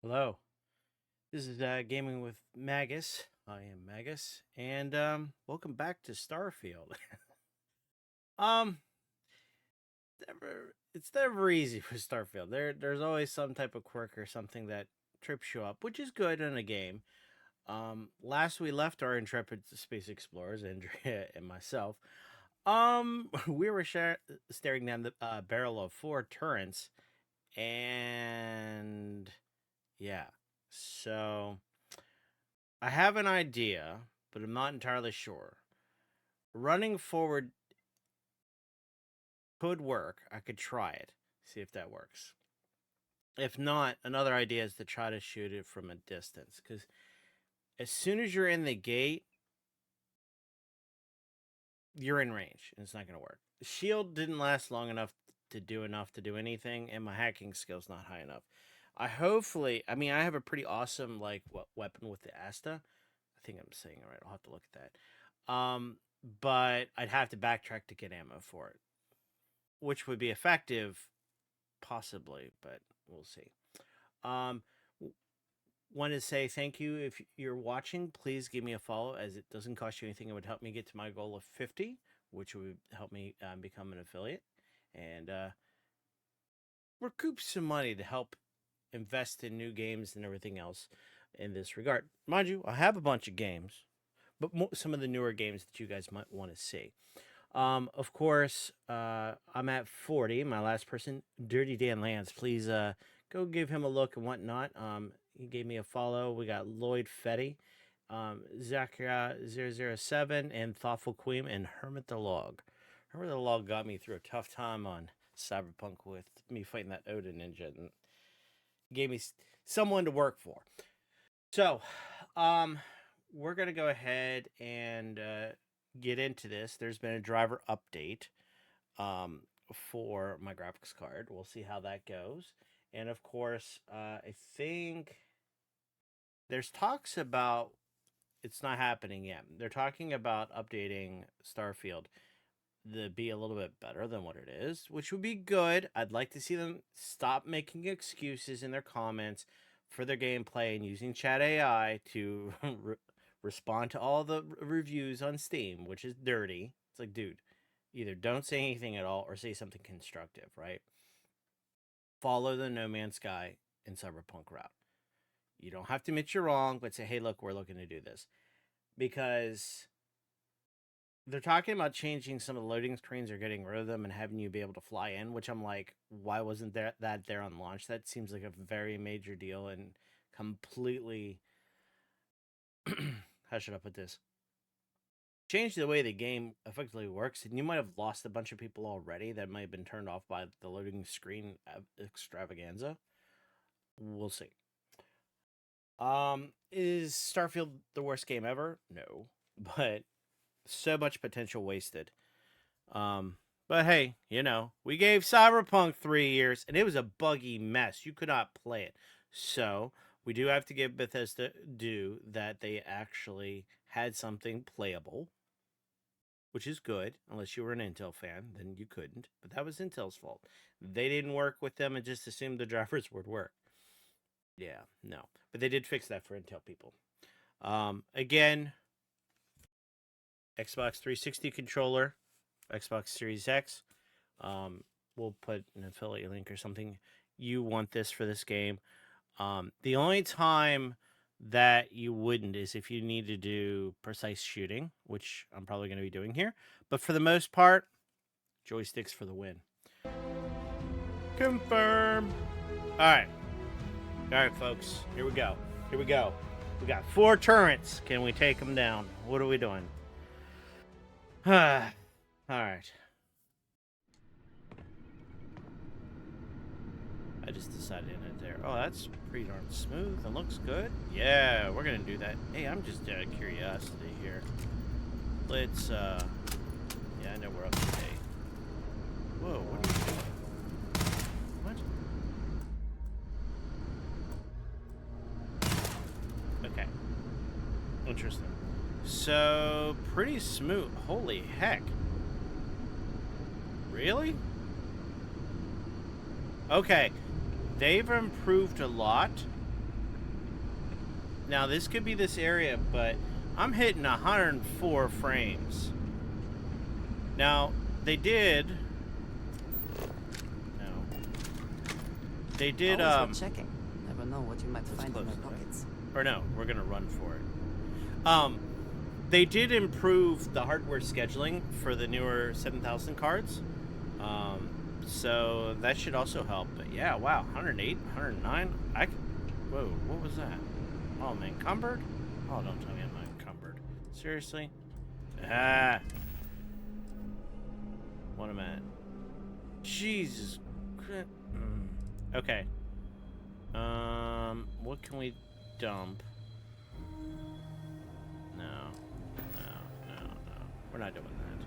Hello, this is Gaming with Magus. I am Magus, and welcome back to Starfield. um, it's never easy for Starfield. There's always some type of quirk or something that trips you up, which is good in a game. Last we left our intrepid space explorers, Andrea and myself, we were staring down the barrel of four torrents, and yeah, so. I have an idea, but I'm not entirely sure. Running forward could work. I could try it, see if that works. If not, another idea is to try to shoot it from a distance. Because as soon as you're in the gate, you're in range, and it's not going to work. The shield didn't last long enough to do anything, and my hacking skill's not high enough. I mean, I have a pretty awesome weapon with the Asta. I think I'm saying it right. I'll have to look at that. But I'd have to backtrack to get ammo for it, which would be effective, possibly, but we'll see. Um, Want to say thank you if you're watching. Please give me a follow, as it doesn't cost you anything. It would help me get to my goal of 50, which would help me become an affiliate and recoup some money to help invest in new games and everything else in this regard. Mind you, I have a bunch of games, but some of the newer games that you guys might want to see. Of course, I'm at 40. My last person, Dirty Dan Lance. Please go give him a look and whatnot. He gave me a follow. We got Lloyd Fetty, Zachariah007, and Thoughtful Queen, and Hermit the Log. Hermit the Log got me through a tough time on Cyberpunk with me fighting that Odin ninja, and gave me someone to work for. So, we're going to go ahead and get into this. There's been a driver update for my graphics card. We'll see how that goes. And of course, I think there's talks about it's not happening yet. They're talking about updating Starfield to be a little bit better than what it is, which would be good. I'd like to see them stop making excuses in their comments for their gameplay and using chat AI to respond to all the reviews on Steam, which is dirty. It's like, dude, either don't say anything at all or say something constructive, right? Follow the No Man's Sky and Cyberpunk route. You don't have to admit you're wrong, but say, hey, look, we're looking to do this. Because they're talking about changing some of the loading screens or getting rid of them and having you be able to fly in, which I'm like, why wasn't that there on launch? That seems like a very major deal and completely how should I put this? Change the way the game effectively works, and you might have lost a bunch of people already that might have been turned off by the loading screen extravaganza. We'll see. Is Starfield the worst game ever? No, but so much potential wasted. But hey, we gave Cyberpunk 3 years, and it was a buggy mess. You could not play it. So we do have to give Bethesda due that they actually had something playable, which is good. Unless you were an Intel fan, then you couldn't. But that was Intel's fault. They didn't work with them and just assumed the drivers would work. Yeah, no. But they did fix that for Intel people. Again, Xbox 360 controller, Xbox Series X. We'll put an affiliate link or something. You want this for this game. The only time that you wouldn't is if you need to do precise shooting, which I'm probably going to be doing here. But for the most part, joysticks for the win. Confirm. All right, folks. Here we go. We got 4 turrets. Can we take them down? What are we doing? All right. I just decided in it there. Oh, that's pretty darn smooth and looks good. Yeah, we're gonna do that. Hey, I'm just out of curiosity here. Let's, yeah, I know we're up to date. Whoa, what are you doing? What? Okay. Interesting. So, pretty smooth. Holy heck. Really? Okay. They've improved a lot Now this could be this area, but I'm hitting 104 frames. Now they did. No. They did. Always worth checking. Never know what you might find in their pockets. Or no, we're gonna run for it. They did improve the hardware scheduling for the newer 7000 cards. So that should also help. But yeah, wow, 108, 109. Whoa, what was that? Oh, I'm encumbered? Oh, don't tell me I'm encumbered. Seriously? Ah. What am I at? Jesus Christ. Okay. What can we dump? No. We're not doing that.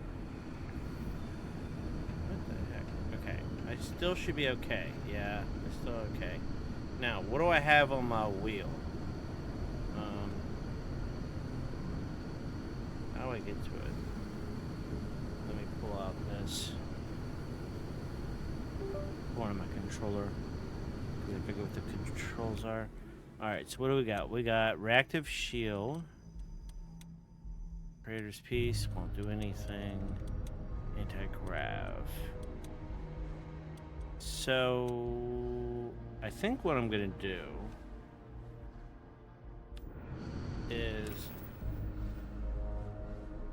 What the heck? Okay. I still should be okay. Yeah, I'm still okay. Now, what do I have on my wheel? How do I get to it? Let me pull out this. Pull on my controller. I figure what the controls are. Alright, so what do we got? We got reactive shield. Creator's piece won't do anything. Anti-grav. So I think what I'm gonna do is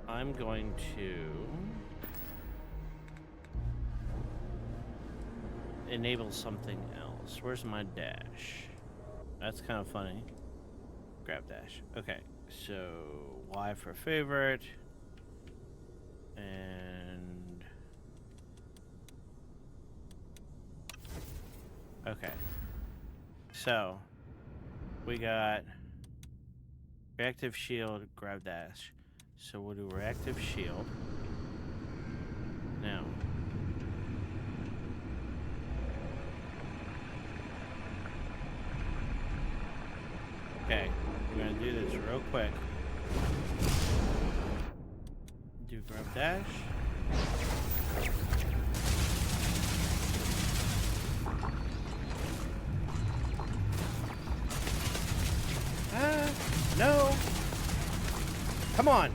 I'm going to enable something else. Where's my dash? That's kind of funny. Grab dash. Okay, so Y for favorite. And okay. So we got reactive shield, grab dash. So we'll do reactive shield. Now. Okay, we're gonna do this real quick. Do grab dash. No. Come on.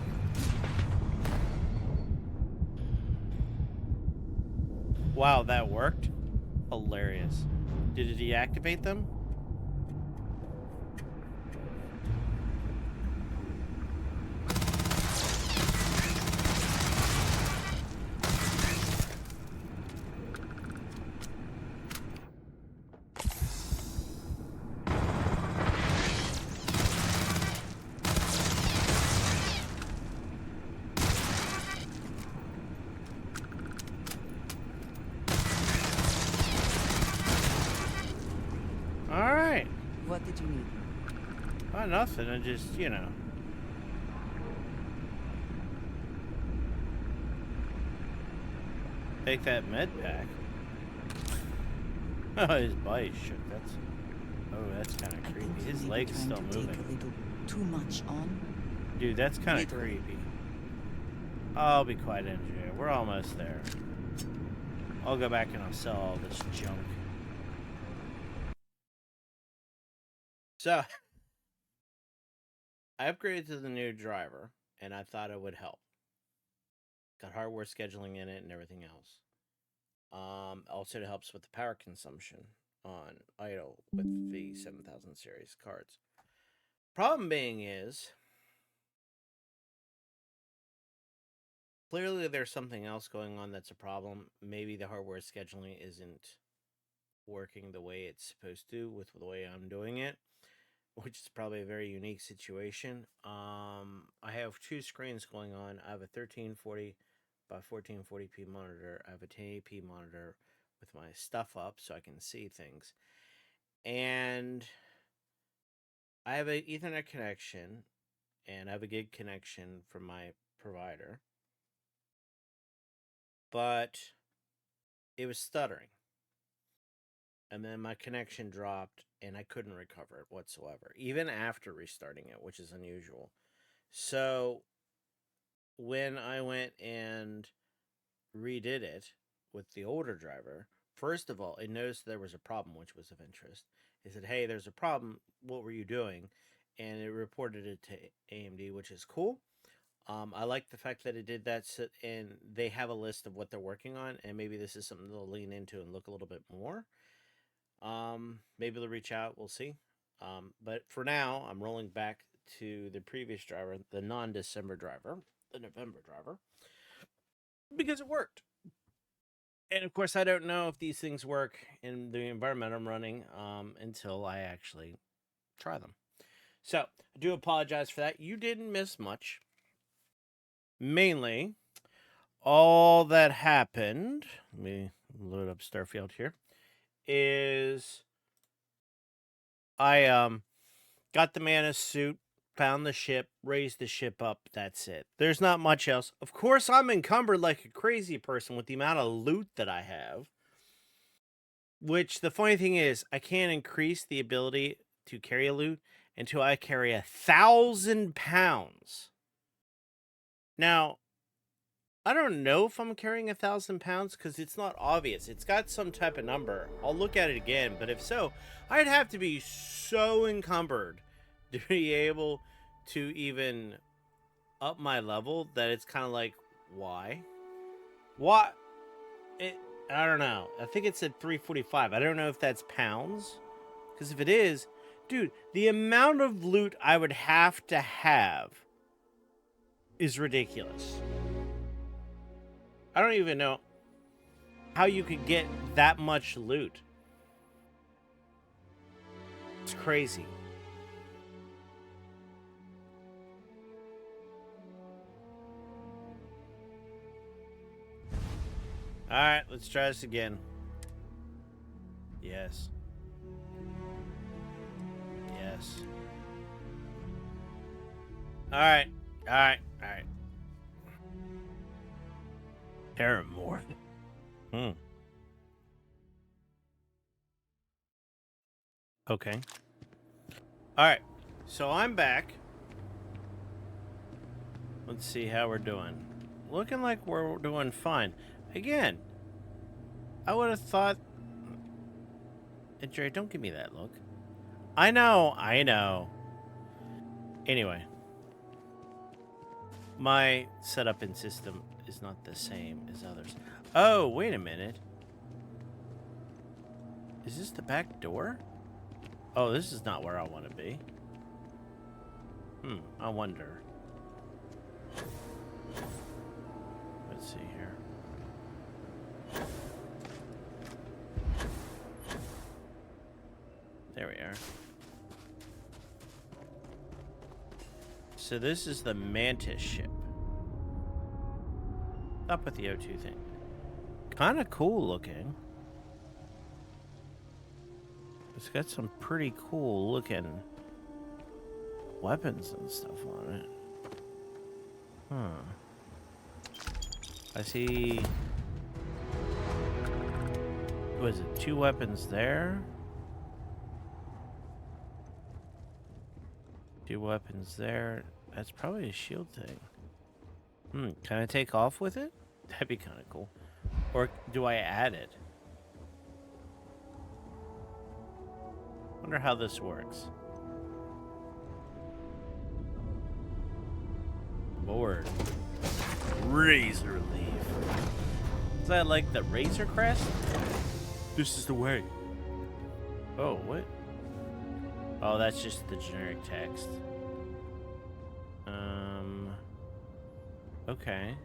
Wow, that worked. Hilarious. Did it deactivate them? Alright. What did you need? Oh, nothing. I just, you know. Take that med pack. Oh, his body shook. That's kind of creepy. His leg's still moving. Take a little too much on. Dude, that's kind of creepy. I'll be quiet, engineer. We're almost there. I'll go back and I'll sell all this junk. So, I upgraded to the new driver, and I thought it would help. Got hardware scheduling in it and everything else. Also, it helps with the power consumption on idle with the 7000 series cards. Problem being is, clearly there's something else going on that's a problem. Maybe the hardware scheduling isn't working the way it's supposed to with the way I'm doing it, which is probably a very unique situation. I have two screens going on. I have a 1340 by 1440p monitor. I have a 1080p monitor with my stuff up so I can see things. And I have an Ethernet connection and I have a gig connection from my provider. But it was stuttering. And then my connection dropped and I couldn't recover it whatsoever, even after restarting it, which is unusual. So when I went and redid it with the older driver, first of all, it noticed there was a problem, which was of interest. It said, hey, there's a problem. What were you doing? and it reported it to AMD, which is cool. I like the fact that it did that, and they have a list of what they're working on, and maybe this is something they'll lean into and look a little bit more. Maybe they'll reach out. We'll see. But for now, I'm rolling back to the previous driver, the non-December driver, the November driver, because it worked. And of course, I don't know if these things work in the environment I'm running until I actually try them. So I do apologize for that. You didn't miss much. Mainly, all that happened, let me load up Starfield here, is I got the Mantis suit, found the ship, raised the ship up. That's it. There's not much else. Of course, I'm encumbered like a crazy person with the amount of loot that I have. Which the funny thing is, I can't increase the ability to carry a loot until I carry 1,000 pounds. Now, I don't know if I'm carrying 1,000 pounds because it's not obvious. It's got some type of number. I'll look at it again, but if so, I'd have to be so encumbered to be able to even up my level that it's kind of like, why? What? I don't know. I think it's at 345. I don't know if that's pounds. Because if it is, dude, the amount of loot I would have to have is ridiculous. I don't even know how you could get that much loot. It's crazy. Alright, let's try this again. Yes. Yes. Alright. Alright. Alright. Paramore. Okay. Alright. So I'm back. Let's see how we're doing. Looking like we're doing fine. Again, I would have thought... Jerry, don't give me that look. I know. Anyway. My setup and system is not the same as others. Oh, wait a minute. Is this the back door? Oh, this is not where I want to be. I wonder. Let's see here. There we are. So this is the Mantis ship. Up with the O2 thing. Kind of cool looking. It's got some pretty cool looking weapons and stuff on it. I see... What is it? 2 weapons there. 2 weapons there. That's probably a shield thing. Can I take off with it? That'd be kind of cool. Or do I add it? Wonder how this works. Lord. Razor leaf. Is that like the Razor Crest? This is the way. Oh, what? Oh, that's just the generic text. Okay.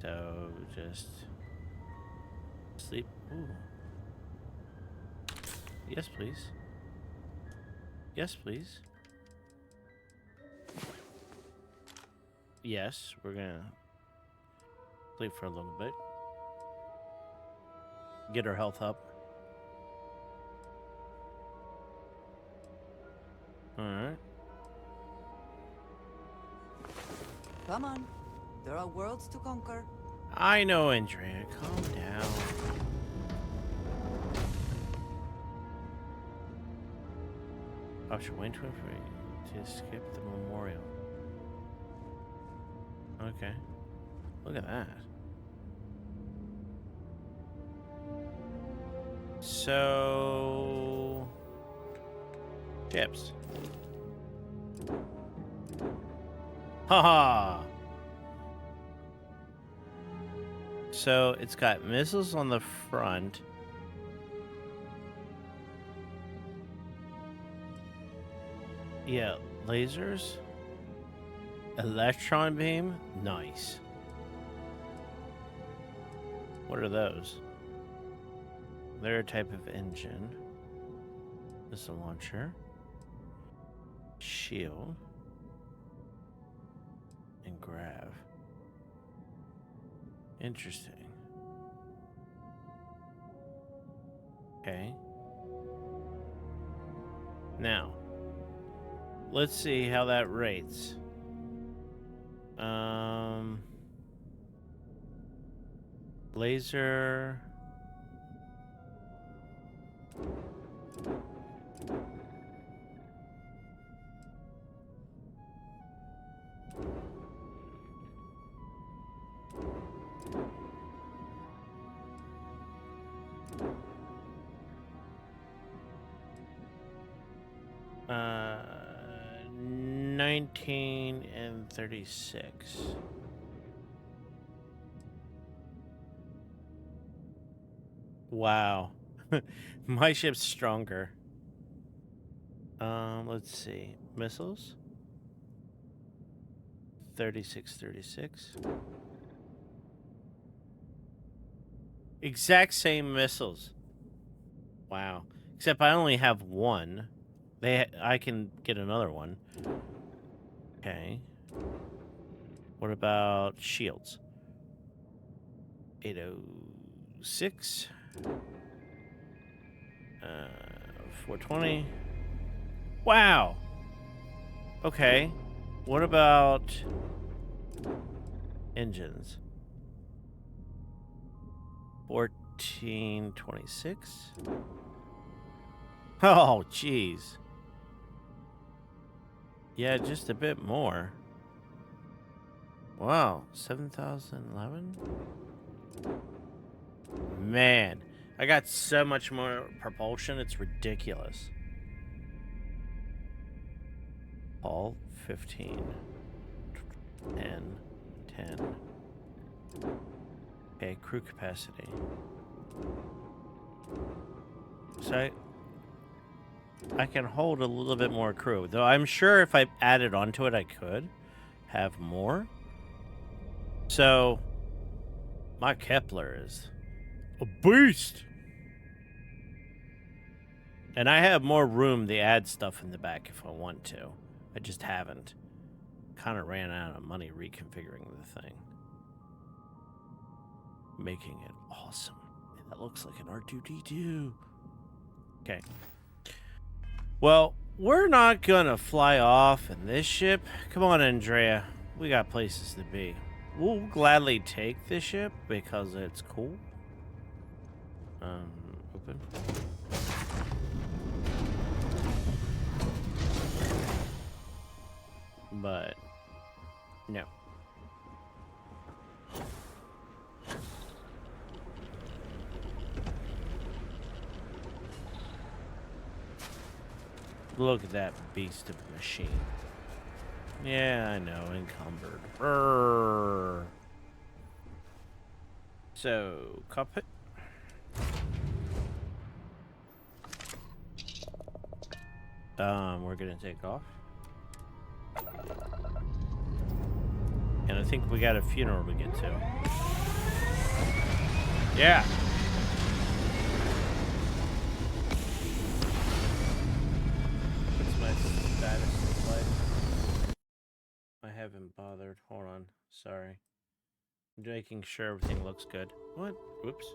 So, just... sleep. Ooh. Yes, please. Yes, please. Yes, we're gonna sleep for a little bit. Get our health up. Alright. Come on. There are worlds to conquer. I know, Andrea. Calm down. Option 123 to skip the memorial. Okay. Look at that. So... chips. Haha! So it's got missiles on the front. Yeah, lasers. Electron beam? Nice. What are those? They're a type of engine. Missile launcher. Shield. And grav. Interesting. Okay. Now, let's see how that rates. Laser. Uh, 19 and 36. Wow. My ship's stronger. Let's see. Missiles? 36, 36. Exact same missiles. Wow. Except I only have one. I can get another one. Okay. What about shields? 806. 420. Wow. Okay. What about engines? 1426. Oh, jeez. Yeah, just a bit more. Wow, 7,011? Man, I got so much more propulsion, it's ridiculous. All 15. 10. 10. Okay, crew capacity. So I can hold a little bit more crew, though I'm sure if I added onto it, I could have more. So my Kepler is a beast. And I have more room to add stuff in the back if I want to. I just haven't. Kind of ran out of money reconfiguring the thing. Making it awesome. That looks like an R2-D2. Okay. Well, we're not gonna fly off in this ship. Come on, Andrea. We got places to be. We'll gladly take this ship because it's cool. Open. But no. Look at that beast of a machine. Yeah, I know, encumbered. Brrr. So, cockpit. We're gonna take off. And I think we got a funeral to get to. Yeah. What's my status look like? I haven't bothered. Hold on. Sorry. I'm making sure everything looks good. What? Oops.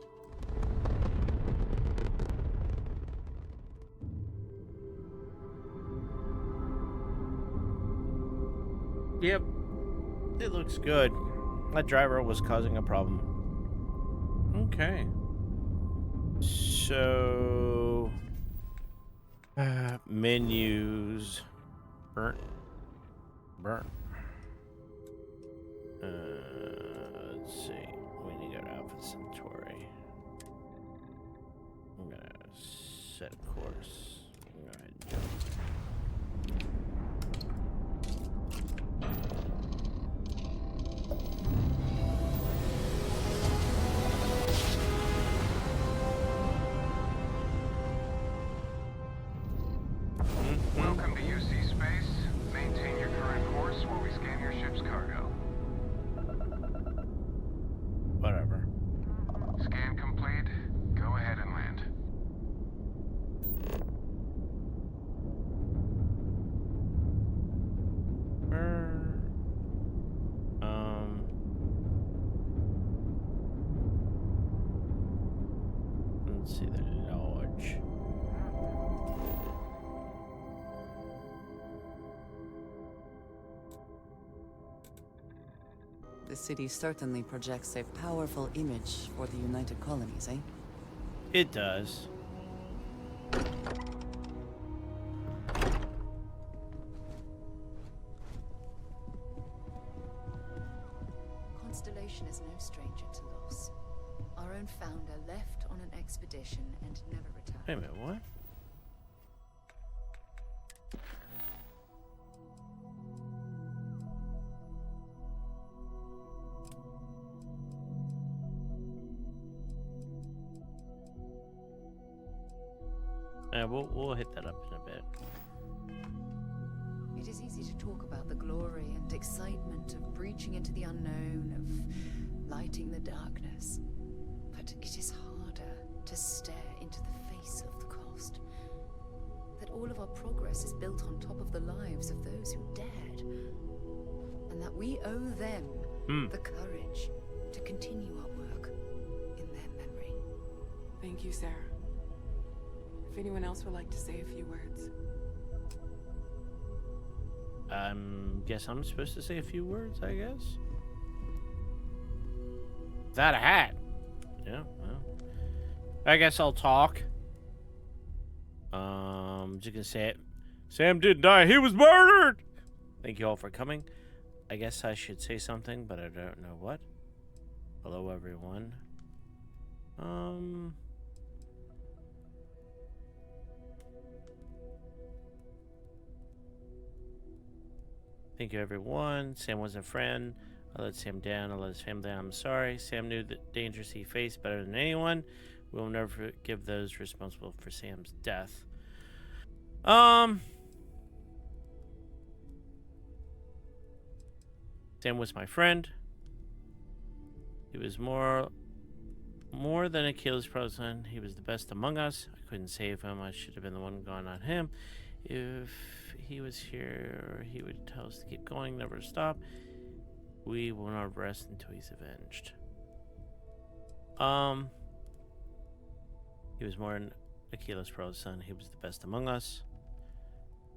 Yep. It looks good. That driver was causing a problem. Okay. So... menus... Burnt. Let's see. We need to go to Alpha Centauri. I'm gonna set a course. I'm gonna go ahead and jump. see the lodge. The city certainly projects a powerful image for the United Colonies, eh? It does. Constellation is no stranger to loss. Our own founder left on an expedition and never returned. Wait a minute, what? Yeah, we'll hit that up in a bit. It is easy to talk about the glory and excitement of breaching into the unknown, of lighting the darkness. But it is harder to stare into the face of the cost. That all of our progress is built on top of the lives of those who dared. And that we owe them the courage to continue our work in their memory. Thank you, Sarah. If anyone else would like to say a few words. Guess I'm supposed to say a few words, I guess. Without a hat. Yeah, well. I guess I'll talk. Just gonna say it. Sam didn't die, he was murdered! Thank you all for coming. I guess I should say something, but I don't know what. Hello, everyone. Thank you, everyone. Sam was a friend. I let Sam down. I let his family down. I'm sorry. Sam knew the dangers he faced better than anyone. We will never forgive those responsible for Sam's death. Sam was my friend. He was more than Achilles' son. He was the best among us. I couldn't save him. I should have been the one gone on him. If he was here, he would tell us to keep going, never stop. We will not rest until he's avenged. He was more than Achilles' son. He was the best among us.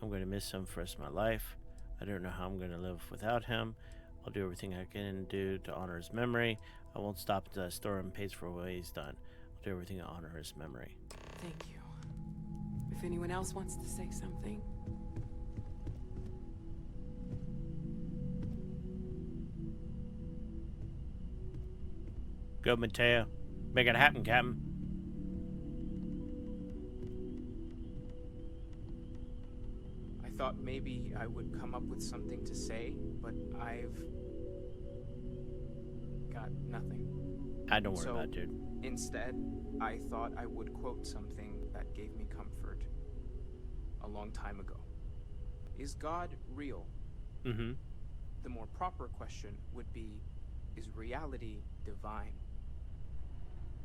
I'm going to miss him for the rest of my life. I don't know how I'm going to live without him. I'll do everything I can do to honor his memory. I won't stop until I store him and pays for what he's done. I'll do everything to honor his memory. Thank you. If anyone else wants to say something. Go, Mateo. Make it happen, Captain. I thought maybe I would come up with something to say, but I've got nothing. I don't worry about it, dude. Instead, I thought I would quote something that gave me comfort a long time ago. Is God real? Mm-hmm. The more proper question would be, is reality divine?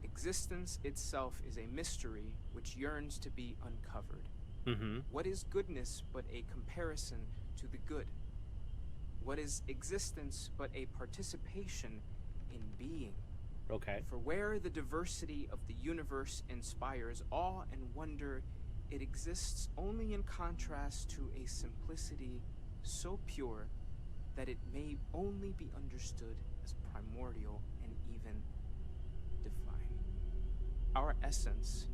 Existence itself is a mystery which yearns to be uncovered. Mm-hmm. What is goodness but a comparison to the good? What is existence but a participation in being? Okay. For where the diversity of the universe inspires awe and wonder, it exists only in contrast to a simplicity so pure that it may only be understood as primordial and even divine. Our essence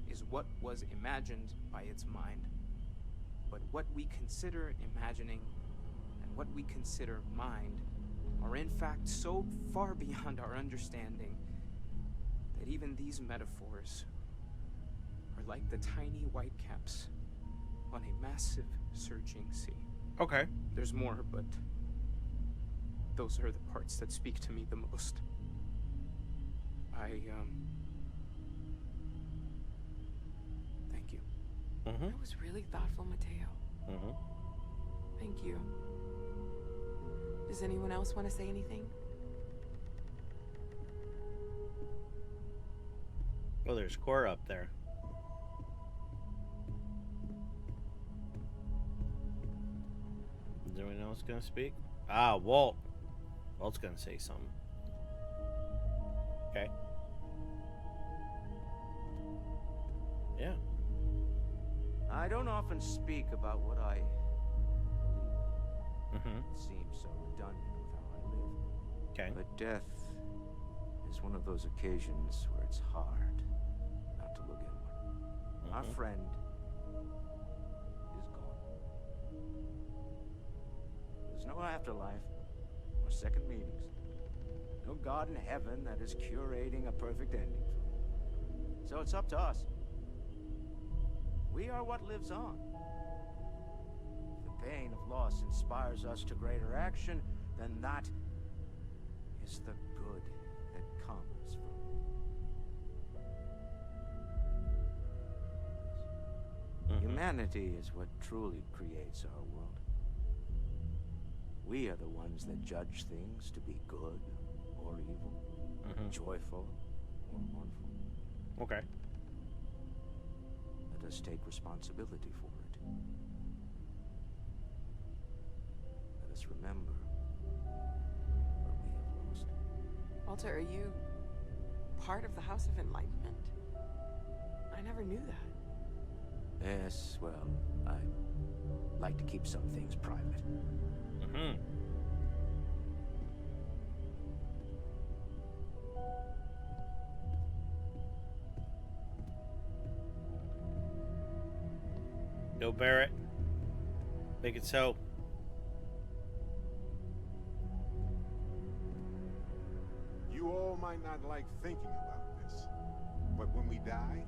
is what was imagined by its mind, but what we consider imagining and what we consider mind are in fact so far beyond our understanding that even these metaphors are like the tiny whitecaps on a massive surging sea. Okay. There's more, but those are the parts that speak to me the most. Thank you. Mm-hmm. That was really thoughtful, Mateo. Mm-hmm. Thank you. Does anyone else want to say anything? Oh, there's Cora up there. Is anyone else gonna speak? Ah, Walt. Walt's gonna say something. Okay. I don't often speak about what I believe. It seems so redundant with how I live. Okay. But death is one of those occasions where it's hard not to look inward. Our friend is gone. There's no afterlife or second meetings. No God in heaven that is curating a perfect ending for me. So it's up to us. We are what lives on. If the pain of loss inspires us to greater action, then that is the good that comes from it. Humanity is what truly creates our world. We are the ones that judge things to be good or evil, joyful or mournful. Okay. Let us take responsibility for it. Let us remember what we have lost. Walter, are you part of the House of Enlightenment? I never knew that. Yes, well, I like to keep some things private. Go Barrett. Make it so. You all might not like thinking about this, but when we die,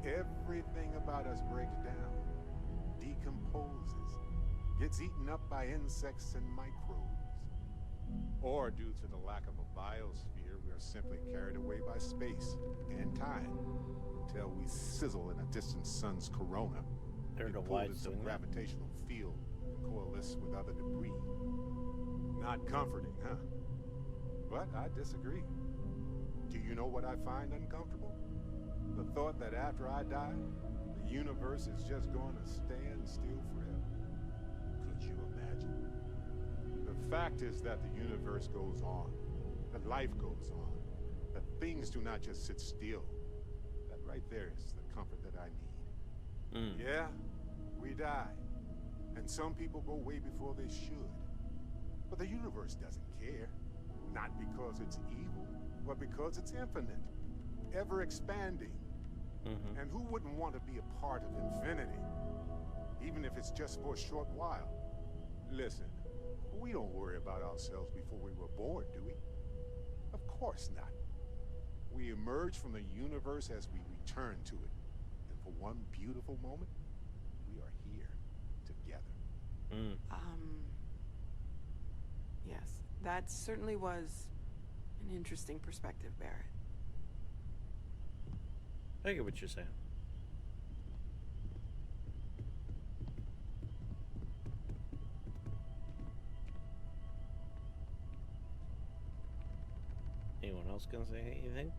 everything about us breaks down, decomposes, gets eaten up by insects and microbes. Or due to the lack of a biosphere, we are simply carried away by space and time until we sizzle in a distant sun's corona. There's a Pulled wide in some swing. gravitational field, coalesce with other debris. Not comforting, huh? But I disagree. Do you know what I find uncomfortable? The thought that after I die, the universe is just going to stand still forever. Could you imagine? The fact is that the universe goes on, that life goes on, that things do not just sit still. That right there is the comfort that I need. Yeah, we die. And some people go way before they should. But the universe doesn't care. Not because it's evil, but because it's infinite. Ever expanding. And who wouldn't want to be a part of infinity? Even if it's just for a short while. Listen, we don't worry about ourselves before we were born, do we? Of course not. We emerge from the universe as we return to it. And for one beautiful moment, we are here together. Yes, that certainly was an interesting perspective, Barrett. I get what you're saying. Anyone else gonna say anything?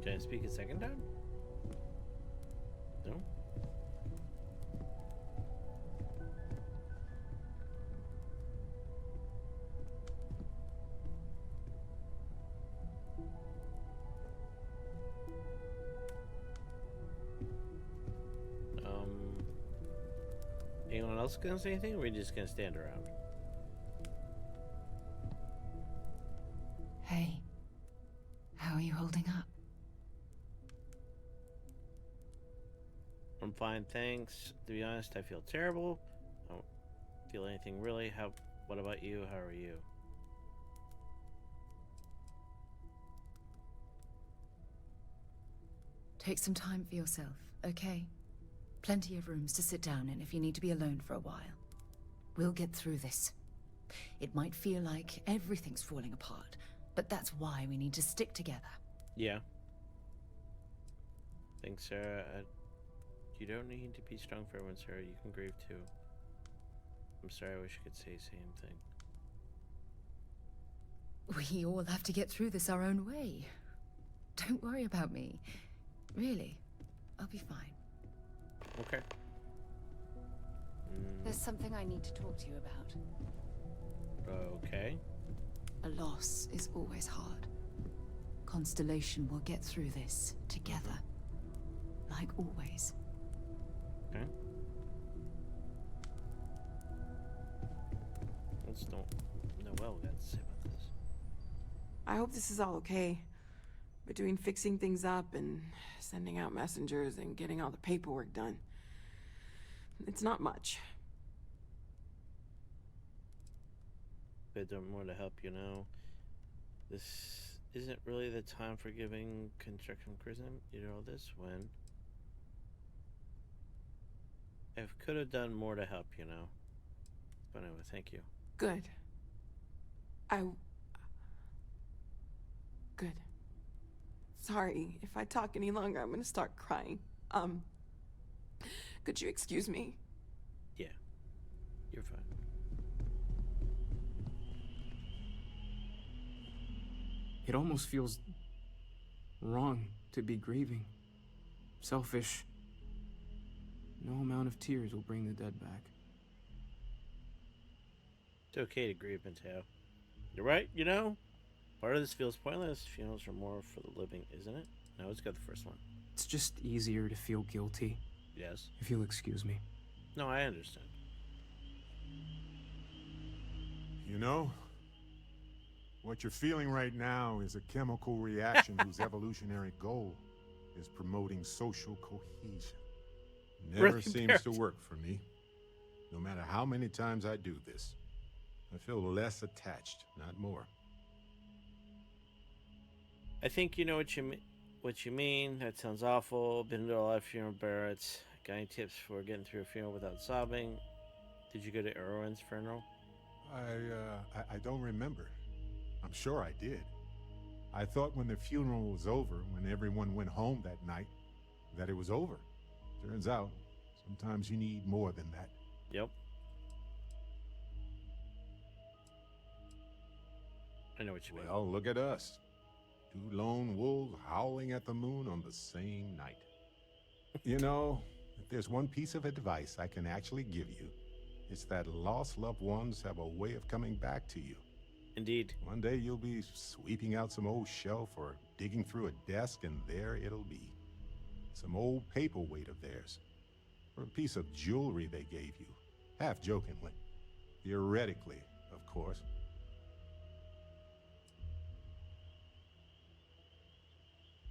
Can I speak a second time? No? Anyone else gonna say anything, or are we just gonna stand around? Hey, how are you holding up? I'm fine, thanks. To be honest, I feel terrible. I don't feel anything really. What about you? How are you? Take some time for yourself, okay? Plenty of rooms to sit down in if you need to be alone for a while. We'll get through this. It might feel like everything's falling apart, but that's why we need to stick together. Yeah. Thanks, Sarah. You don't need to be strong for everyone, Sarah. You can grieve too. I'm sorry, I wish I could say the same thing. We all have to get through this our own way. Don't worry about me. Really, I'll be fine. Okay. There's something I need to talk to you about. Okay. A loss is always hard. Constellation will get through this together. Like always. Okay. Let's know what we got to say about this. I hope this is all okay. Between fixing things up and sending out messengers and getting all the paperwork done. It's not much. Bit more to help you know. This isn't really the time for giving construction criticism. You know this when. I could have done more to help you know. But anyway, thank you. Good. Good. Sorry, if I talk any longer, I'm gonna start crying. Could you excuse me? Yeah. You're fine. It almost feels wrong to be grieving. Selfish. No amount of tears will bring the dead back. It's okay to grieve, Mateo. You're right, you know? Part of this feels pointless. Funerals are more for the living, isn't it? No, let's go the first one. It's just easier to feel guilty, Yes. if you'll excuse me. No, I understand. You know, what you're feeling right now is a chemical reaction whose evolutionary goal is promoting social cohesion. Never Really, seems Barrett? to work for me. No matter how many times I do this, I feel less attached, not more. I think you know what you mean. That sounds awful. Been to a lot of funeral Barretts. Got any tips for getting through a funeral without sobbing? Did you go to Erwin's funeral? I don't remember. I'm sure I did. I thought when the funeral was over, when everyone went home that night, that it was over. Turns out, sometimes you need more than that. Yep. I know what you mean. Well, look at us. Two lone wolves howling at the moon on the same night. You know, if there's one piece of advice I can actually give you, it's that lost loved ones have a way of coming back to you. Indeed. One day you'll be sweeping out some old shelf or digging through a desk, and there it'll be. Some old paperweight of theirs. Or a piece of jewelry they gave you. Half jokingly. Theoretically, of course.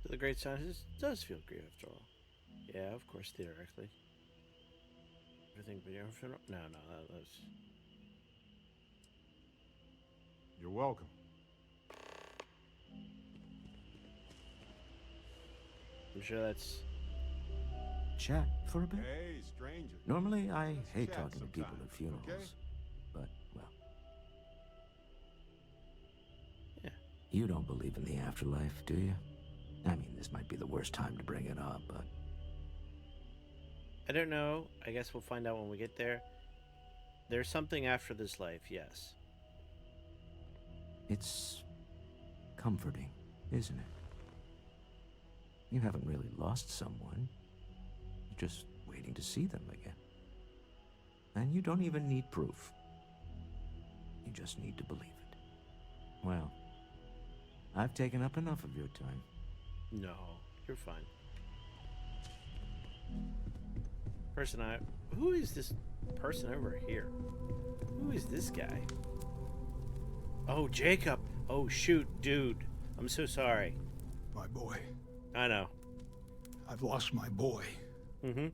The great scientist does feel grief after all. Yeah, of course, theoretically. Everything but your funeral? No, that was... You're welcome. I'm sure that's... Chat for a bit? Hey, stranger. Normally, I Let's hate chat talking to people sometime, at funerals. okay? But, well. Yeah. You don't believe in the afterlife, do you? I mean, this might be the worst time to bring it up, but... I don't know. I guess we'll find out when we get there. There's something after this life, yes. It's comforting, isn't it? You haven't really lost someone. You're just waiting to see them again. And you don't even need proof. You just need to believe it. Well, I've taken up enough of your time. No, you're fine. Who is this person over here? Who is this guy? Oh, Jacob. Oh, shoot, dude. I'm so sorry. My boy. I know. I've lost my boy. Mm-hmm.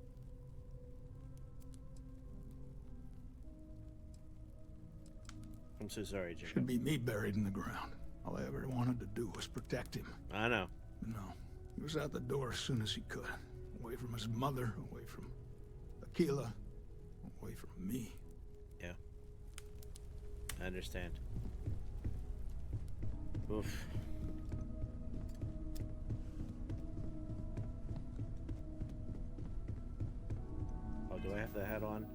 I'm so sorry, Jacob. Should be me buried in the ground. All I ever wanted to do was protect him. I know. But no, he was out the door as soon as he could. Away from his mother, away from Aquila, away from me. Yeah. I understand. Oof. Oh, do I have the hat on?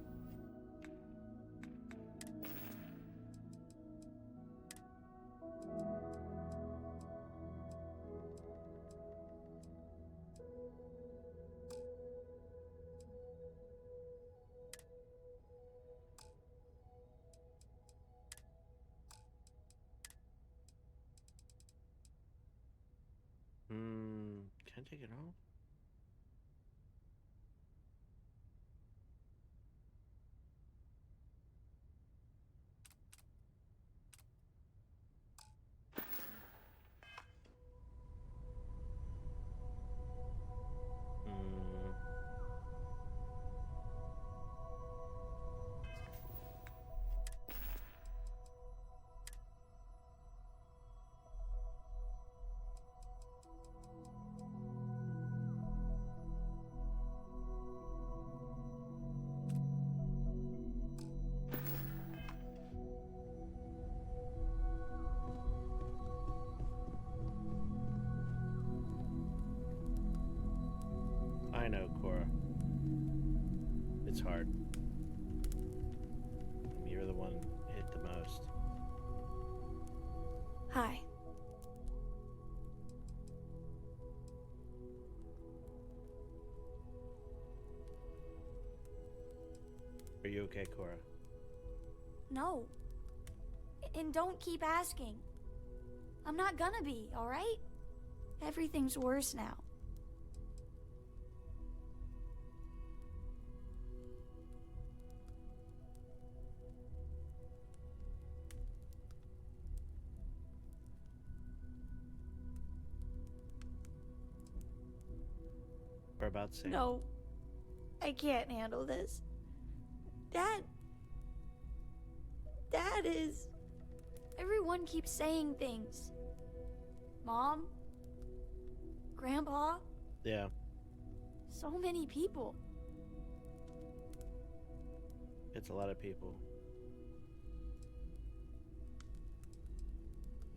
take it home. I know, Cora. It's hard. You're the one hit the most. Hi. Are you okay, Cora? No. And don't keep asking. I'm not gonna be, alright? Everything's worse now. We're about to say. No. I can't handle this. Dad is... Everyone keeps saying things. Mom? Grandpa? Yeah. So many people. It's a lot of people.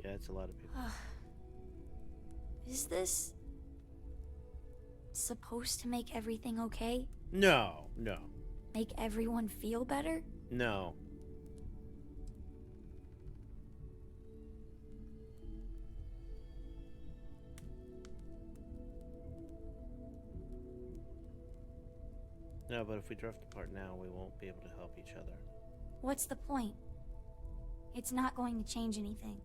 Yeah, it's a lot of people. Is this... supposed to make everything okay? No, no, Make everyone feel better? no. No, but if we drift apart now, we won't be able to help each other. What's the point? It's not going to change anything.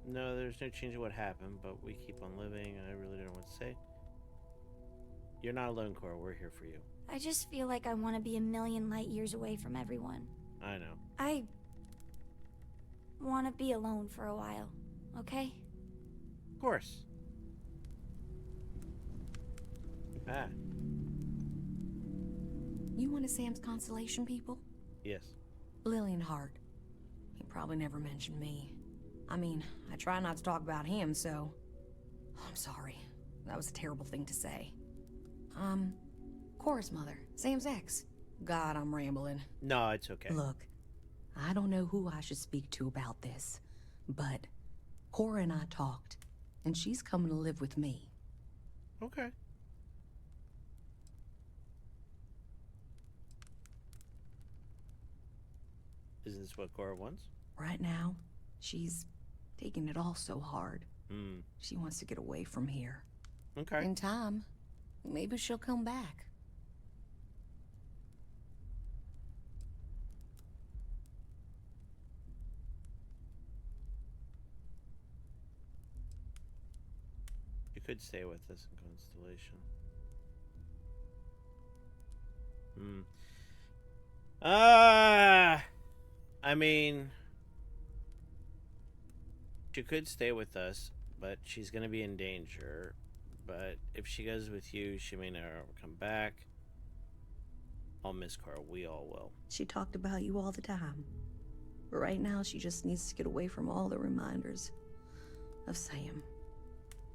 No, there's no change in what happened, but we keep on living, and I really don't know what to say. You're not alone, Cora. We're here for you. I just feel like I want to be a million light years away from everyone. I know. I want to be alone for a while, okay? Of course. Ah, You one of Sam's constellation people? yes. Lillian Hart. He probably never mentioned me. I mean, I try not to talk about him, so... I'm sorry. That was a terrible thing to say. Cora's mother, Sam's ex. God, I'm rambling. No, it's okay. Look, I don't know who I should speak to about this, but Cora and I talked, and she's coming to live with me. Okay. Is this what Cora wants? Right now, she's taking it all so hard. Hmm. She wants to get away from here. Okay. In time, maybe she'll come back. You could stay with us in Constellation. I mean, she could stay with us, but she's gonna be in danger. But if she goes with you, she may never come back. I'll miss Cora. We all will. She talked about you all the time. But right now, she just needs to get away from all the reminders of Sam.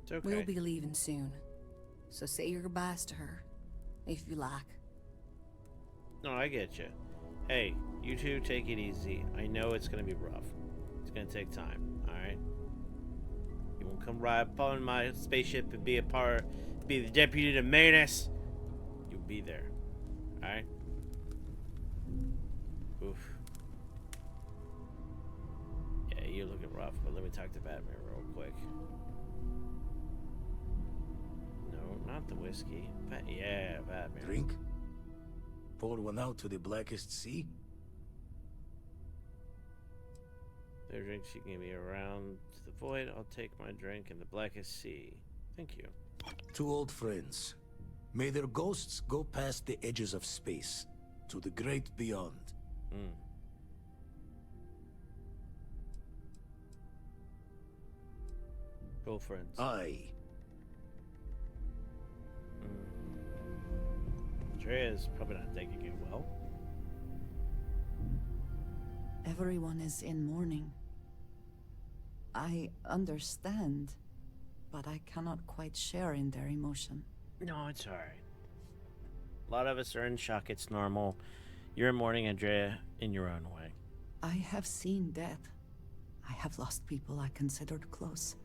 It's okay. We'll be leaving soon. So say your goodbyes to her, if you like. No, I get you. Hey, you two take it easy. I know it's gonna be rough. It's gonna take time. All right. You won't come ride up on my spaceship and be be the deputy to Mantis. You'll be there. All right. Oof. Yeah, you're looking rough. But let me talk to Batman real quick. No, not the whiskey. Yeah, Batman. Drink? Pour one out to the blackest sea? Their drinks you gave me around to the void. I'll take my drink in the blackest sea. Thank you. Two old friends. May their ghosts go past the edges of space, to the great beyond. Mm. Cool friends. Aye. Andrea's probably not taking it well. Everyone is in mourning. I understand, but I cannot quite share in their emotion. No, it's alright. A lot of us are in shock. It's normal. You're in mourning, Andrea, in your own way. I have seen death. I have lost people I considered close.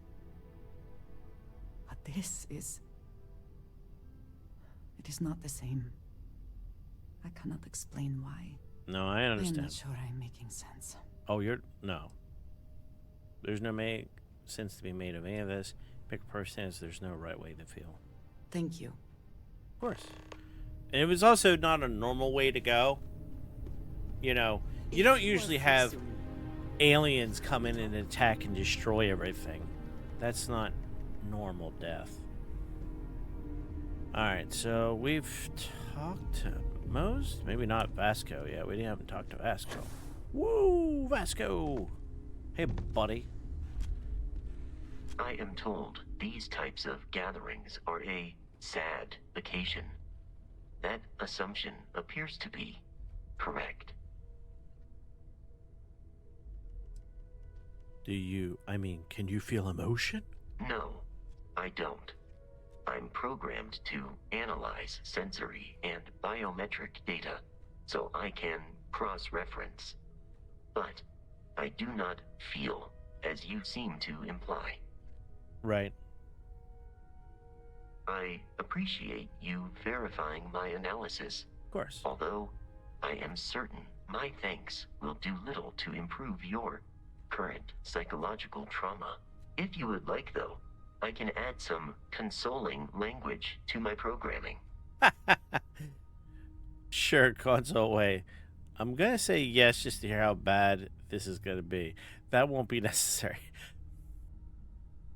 But this is... It is not the same. I cannot explain why. No, I understand. I'm not sure I'm making sense. Oh, no. There's no sense to be made of any of this. Pick a person as there's no right way to feel. Thank you. Of course. And it was also not a normal way to go. You know, you don't usually have aliens come in and attack and destroy everything. That's not normal death. Alright, so we've talked to most, maybe not Vasco yet. We haven't talked to Vasco. Woo, Vasco! Hey, buddy. I am told these types of gatherings are a sad occasion. That assumption appears to be correct. Can you feel emotion? No, I don't. I'm programmed to analyze sensory and biometric data, so I can cross-reference. But I do not feel, as you seem to imply. Right. I appreciate you verifying my analysis. Of course. Although, I am certain my thanks will do little to improve your current psychological trauma. If you would like, though, I can add some consoling language to my programming. Sure, console way. I'm gonna say yes just to hear how bad this is gonna be. That won't be necessary.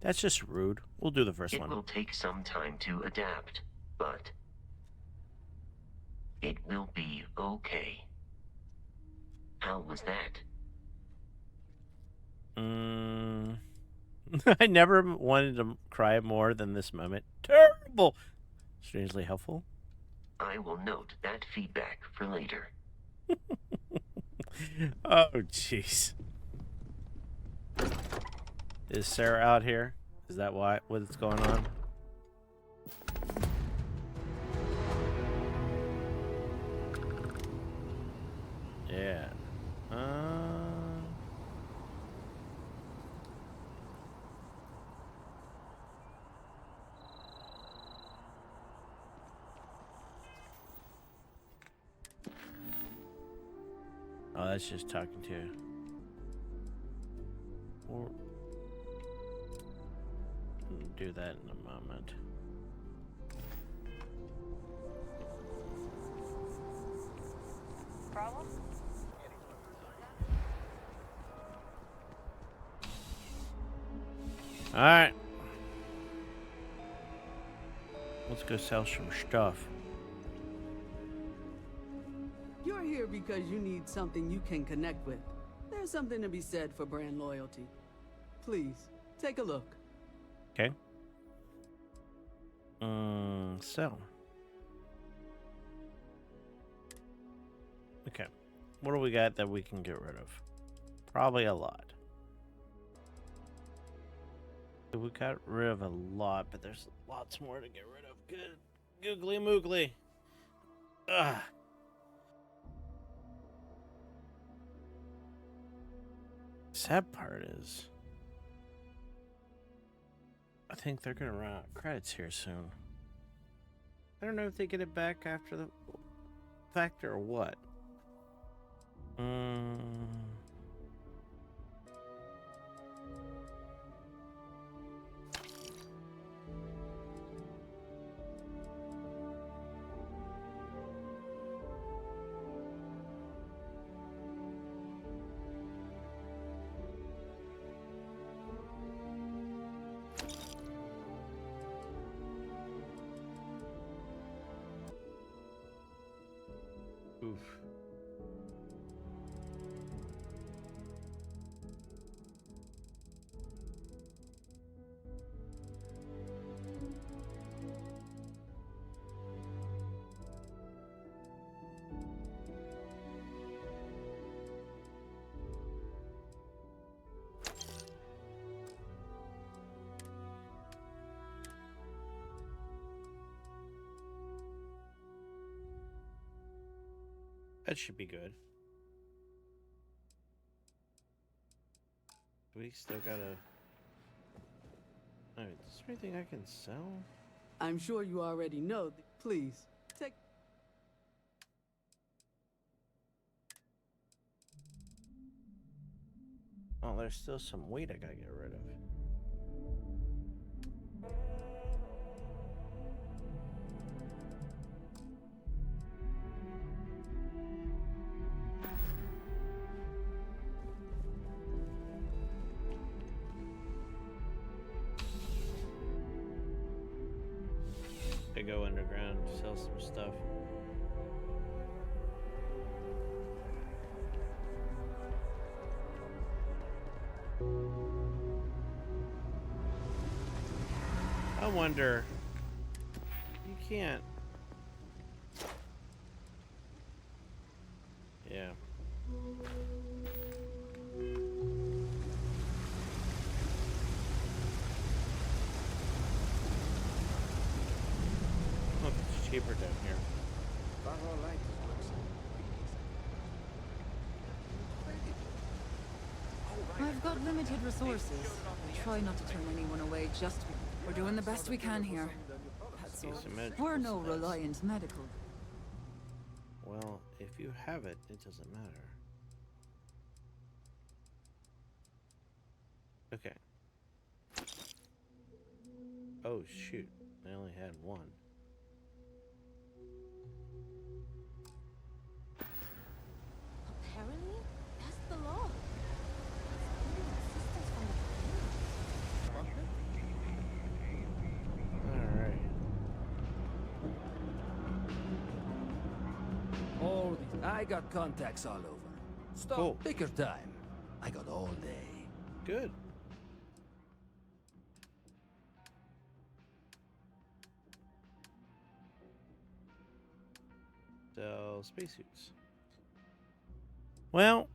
That's just rude. We'll do the first one. It will take some time to adapt, but it will be okay. How was that? I never wanted to cry more than this moment. Terrible! Strangely helpful. I will note that feedback for later. Oh, jeez. Is Sarah out here? Is that what's going on? Yeah. Oh, that's just talking to you. Or do that in a moment. Problem? All right. Let's go sell some stuff. You're here because you need something you can connect with. There's something to be said for brand loyalty. Please, take a look. Okay. So. Okay. What do we got that we can get rid of? Probably a lot. We got rid of a lot, but there's lots more to get rid of. Good. Googly moogly. Ugh. Sad part is, I think they're gonna run out of credits here soon. I don't know if they get it back after the fact or what. Oof. That should be good. We still gotta... Alright, is there anything I can sell? I'm sure you already know. Please, take... Oh, there's still some weight I gotta get rid of. To go underground, sell some stuff. I wonder, you can't. Yeah. Look, it's cheaper down here. I've got limited resources. I try not to turn anyone away just... We're doing the best we can here. That's all. We're no reliant medical. Well, if you have it, it doesn't matter. Okay. Oh, shoot. I only had one. Apparently, that's the law. Alright. All these... I got contacts all over. Stop. Cool. Take your time. I got all day. Good. So, spacesuits. Well,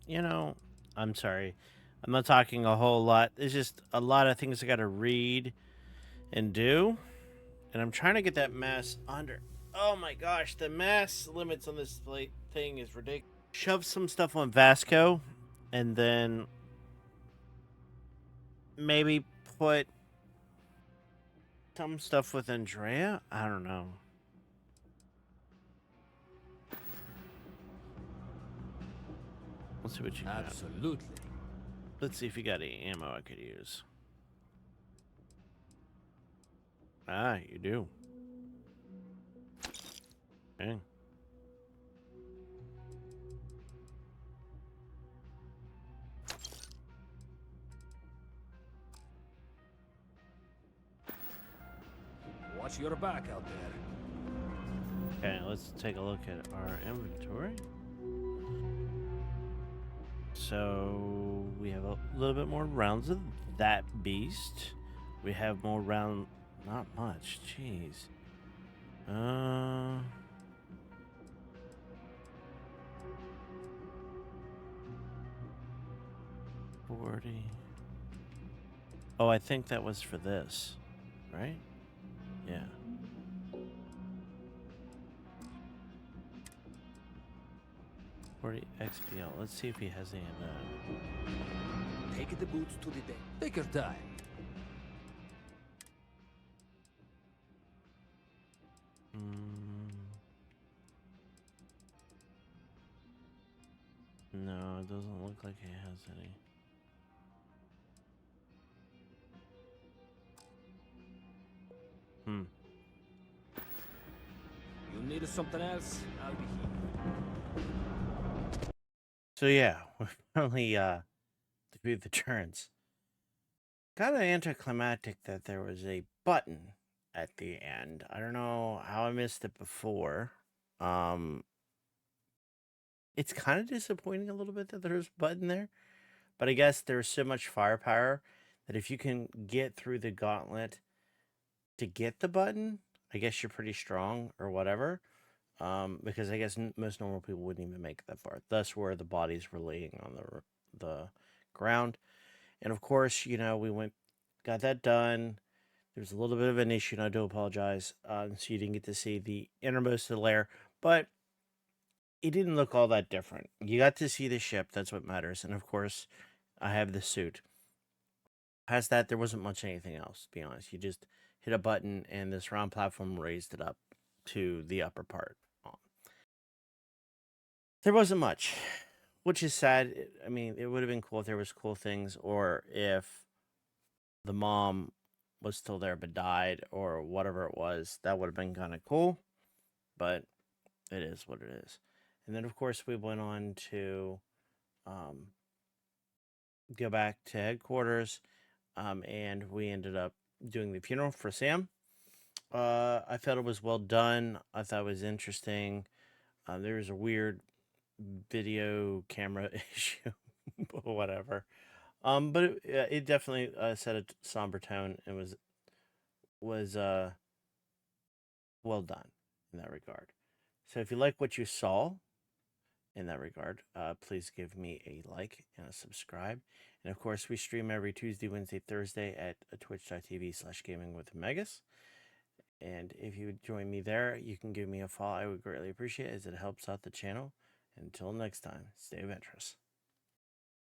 you know, I'm sorry. I'm not talking a whole lot. There's just a lot of things I gotta read and do. And I'm trying to get that mass under. Oh my gosh, the mass limits on this thing is ridiculous. Shove some stuff on Vasco, and then maybe put some stuff with Andrea? I don't know. Let's see what you got. Absolutely. Let's see if you got any ammo I could use. Ah, you do. Okay. Watch your back out there. Okay, let's take a look at our inventory. So we have a little bit more rounds of that beast. We have more round, not much. Jeez. 40. Oh, I think that was for this, right? Yeah. XPL. Let's see if he has any of that. Take the boots to the deck. Take your time. No, it doesn't look like he has any. You need something else? I'll be here. So yeah, we finally defeated the turrets. Kind of anticlimactic that there was a button at the end. I don't know how I missed it before. it's kind of disappointing a little bit that there's a button there. But I guess there's so much firepower that if you can get through the gauntlet to get the button, I guess you're pretty strong or whatever. Because I guess most normal people wouldn't even make it that far. Thus, where the bodies were laying on the ground, and of course, you know, we got that done. There was a little bit of an issue, and I do apologize. So you didn't get to see the innermost of the lair, but it didn't look all that different. You got to see the ship. That's what matters. And of course, I have the suit. Past that, there wasn't much anything else, to be honest. You just hit a button, and this round platform raised it up to the upper part. There wasn't much, which is sad. I mean, it would have been cool if there was cool things, or if the mom was still there but died, or whatever it was. That would have been kind of cool, but it is what it is. And then, of course, we went on to go back to headquarters, and we ended up doing the funeral for Sam. I felt it was well done. I thought it was interesting. There was a weird video camera issue, but whatever. But it definitely set a somber tone and was well done in that regard. So if you like what you saw in that regard, please give me a like and a subscribe. And of course, we stream every Tuesday, Wednesday, Thursday at twitch.tv/gamingwithmegas. And if you would join me there, you can give me a follow. I would greatly appreciate it as it helps out the channel. Until next time, stay adventurous.